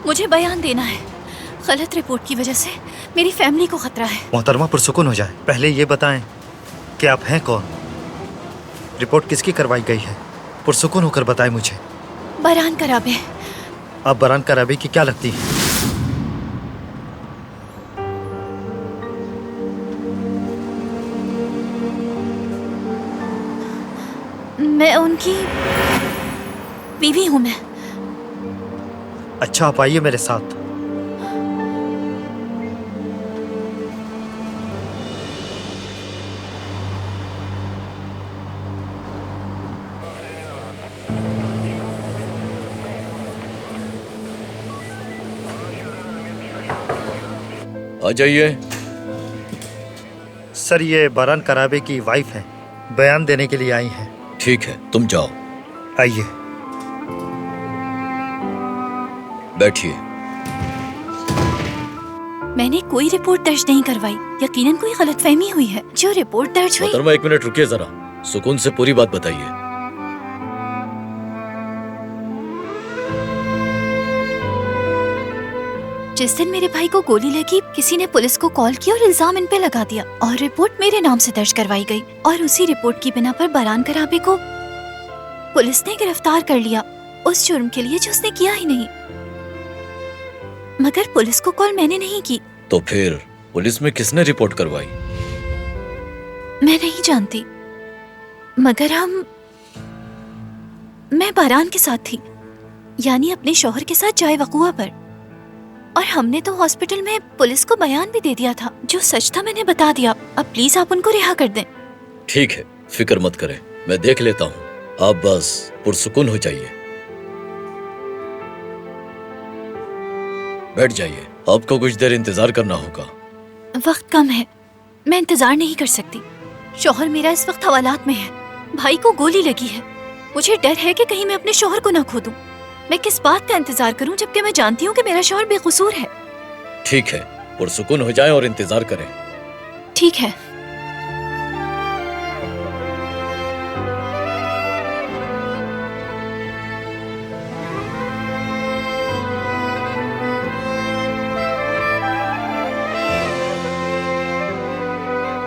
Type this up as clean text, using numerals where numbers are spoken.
मुझे बयान देना है। गलत रिपोर्ट की वजह से मेरी फैमिली को खतरा है। मोहतरमा पुरसुकून हो जाए, पहले ये बताएं कि आप हैं कौन, रिपोर्ट किसकी करवाई गई है? पुरसुकून होकर बताएं मुझे। बरान कराबे। आप बरान कराबे की क्या लगती है? मैं उनकी बीवी हूँ। मैं अच्छा, आप आइए मेरे साथ। आ जाइए। सर, ये बरान कराबे की वाइफ है, बयान देने के लिए आई हैं। ठीक है, तुम जाओ। आइए। बैठिए। मैंने कोई रिपोर्ट दर्ज नहीं करवाई। यकीनन कोई गलतफहमी हुई है। जो रिपोर्ट दर्ज हुई। मोहतरमा, 1 मिनट रुकिए जरा। सुकून से पूरी बात बताइए। जिस दिन मेरे भाई को गोली लगी, किसी ने पुलिस को कॉल किया और इल्जाम इन पे लगा दिया और रिपोर्ट मेरे नाम से दर्ज करवाई गई। और उसी रिपोर्ट की बिना पर बरान कराबे को पुलिस ने गिरफ्तार कर लिया उस जुर्म के लिए जो उसने किया ही नहीं। मगर पुलिस को कॉल मैंने नहीं की। तो फिर पुलिस में किसने रिपोर्ट करवाई? मैं नहीं जानती, मगर मैं बारान के साथ थी, यानी अपने शौहर के साथ जाए वकुआ पर। और हमने तो हॉस्पिटल में पुलिस को बयान भी दे दिया था। जो सच था मैंने बता दिया। अब प्लीज आप उनको रिहा कर दें। ठीक है, फिक्र मत करें, मैं देख लेता हूँ। आप बस पुरसुकून हो जाइए। बैठ जाइए, आपको कुछ देर इंतजार करना होगा। वक्त कम है, मैं इंतजार नहीं कर सकती। शौहर मेरा इस वक्त हवालात में है। भाई को गोली लगी है। मुझे डर है कि कहीं मैं अपने शौहर को ना खो दूं। मैं किस बात का इंतजार करूं जबकि मैं जानती हूं कि मेरा शौहर बेकसूर है। ठीक है, पुरसुकून हो जाएं और इंतजार करें। ठीक है।